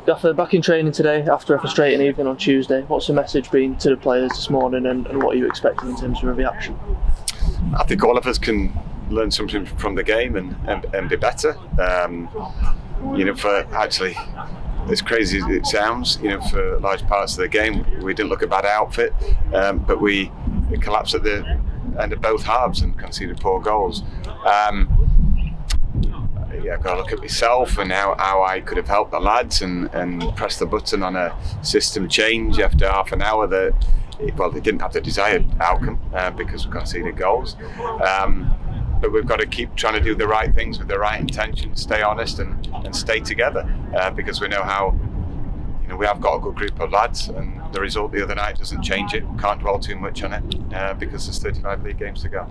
Gaffer, back in training today after a frustrating evening on Tuesday. What's the message been to the players this morning, and what are you expecting in terms of a reaction? I think all of us can learn something from the game and be better. For actually, as crazy as it sounds, for large parts of the game, we didn't look a bad outfit, but we collapsed at the end of both halves and conceded poor goals. I've got to look at myself and how I could have helped the lads and press the button on a system change after half an hour that, they didn't have the desired outcome because we conceded goals. But we've got to keep trying to do the right things with the right intention, stay honest and stay together because we know how, we have got a good group of lads, and the result the other night doesn't change it. Can't dwell too much on it because there's 35 league games to go.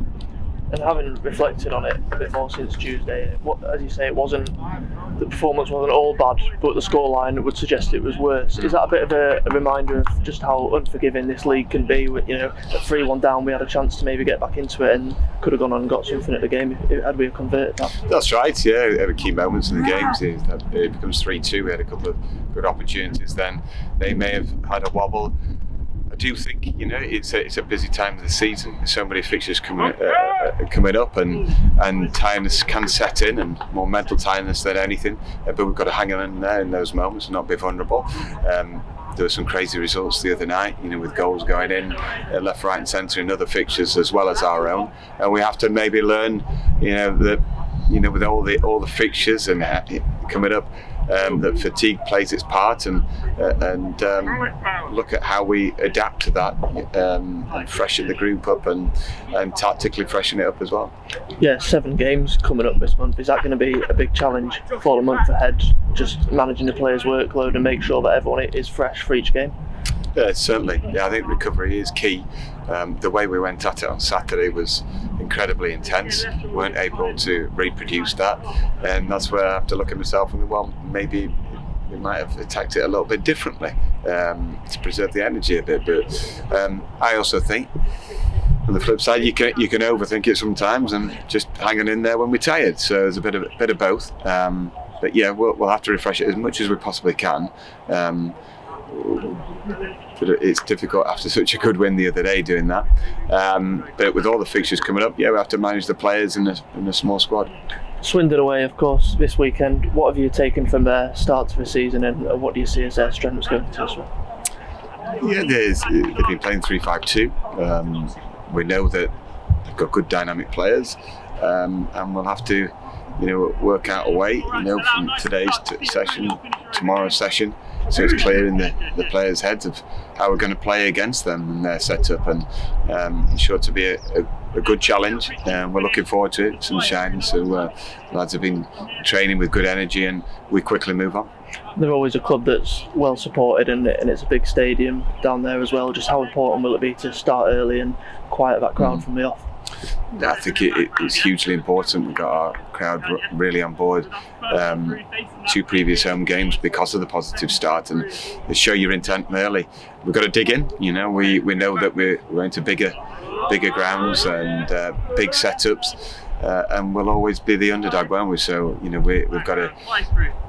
And having reflected on it a bit more since Tuesday, as you say, the performance wasn't all bad, but the scoreline would suggest it was worse. Is that a bit of a reminder of just how unforgiving this league can be? At 3-1 down, we had a chance to maybe get back into it and could have gone on and got something at the game had we converted that. That's right, yeah. There were key moments in the games. It becomes 3-2. We had a couple of good opportunities then. They may have had a wobble. I do think it's a busy time of the season. There's so many fixtures coming up, and tiredness can set in, and more mental tiredness than anything. But we've got to hang in there in those moments and not be vulnerable. There were some crazy results the other night, with goals going in left, right, and centre in other fixtures as well as our own. And we have to maybe learn, that with all the fixtures and coming up. That fatigue plays its part, and look at how we adapt to that and freshen the group up and tactically freshen it up as well. Yeah, 7 games coming up this month. Is that going to be a big challenge for the month ahead, just managing the players' workload and make sure that everyone is fresh for each game? Yeah, certainly. Yeah, I think recovery is key. The way we went at it on Saturday was incredibly intense. We weren't able to reproduce that, and that's where I have to look at myself and go, well, maybe we might have attacked it a little bit differently to preserve the energy a bit. But I also think, on the flip side, you can overthink it sometimes and just hanging in there when we're tired. So there's a bit of both. But yeah, we'll have to refresh it as much as we possibly can. But it's difficult after such a good win the other day doing that. But with all the fixtures coming up, we have to manage the players in a small squad. Swindon away, of course, this weekend. What have you taken from their start to the season, and what do you see as their strengths going into this one? Yeah, they've been playing 3-5-2. We know that they've got good dynamic players, and we'll have to, work out a way, from today's session, tomorrow's session, so it's clear in the players' heads of how we're going to play against them and their setup, and it's sure to be a good challenge. We're looking forward to it, sunshine, so lads have been training with good energy, and we quickly move on. They're always a club that's well supported, and it's a big stadium down there as well. Just how important will it be to start early and quiet that crowd from the off? I think it's hugely important. We've got our crowd really on board. 2 previous home games because of the positive start, and they show your intent early. We've got to dig in. We know that we're into bigger grounds and big setups, and we'll always be the underdog, won't we? So we've got to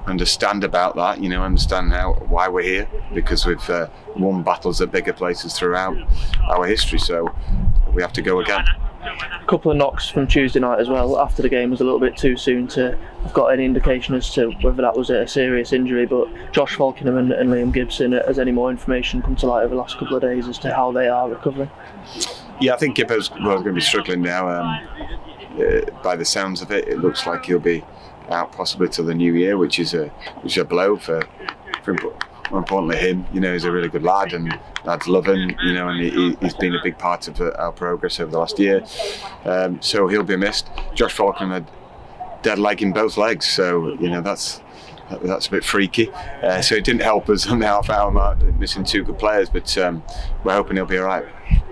understand about that. Understand why we're here, because we've won battles at bigger places throughout our history. So we have to go again. A couple of knocks from Tuesday night as well. After the game was a little bit too soon to have got any indication as to whether that was a serious injury, but Josh Falkingham and Liam Gibson, has any more information come to light over the last couple of days as to how they are recovering? Yeah, I think Gibbo's going to be struggling now. By the sounds of it looks like he'll be out possibly till the new year, which is a blow for more importantly him. He's a really good lad, and lads love him, and he's been a big part of our progress over the last year. So he'll be missed. Josh Falkingham had dead leg in both legs, so that's a bit freaky. So it didn't help us on the half-hour mark, missing 2 good players, but we're hoping he'll be all right.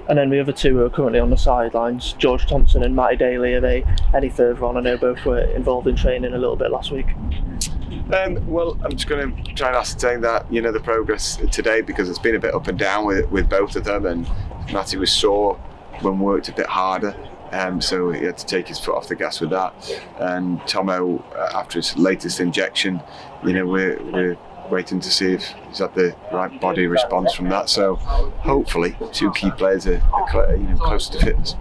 And then the other 2 who are currently on the sidelines, George Thompson and Matty Daly, are they any further on? I know both were involved in training a little bit last week. Well, I'm just going to try and ascertain that, the progress today, because it's been a bit up and down with both of them, and Matty was sore when worked a bit harder, so he had to take his foot off the gas with that. And Tomo, after his latest injection, we're waiting to see if he's had the right body response from that. So hopefully 2 key players are closer to fitness.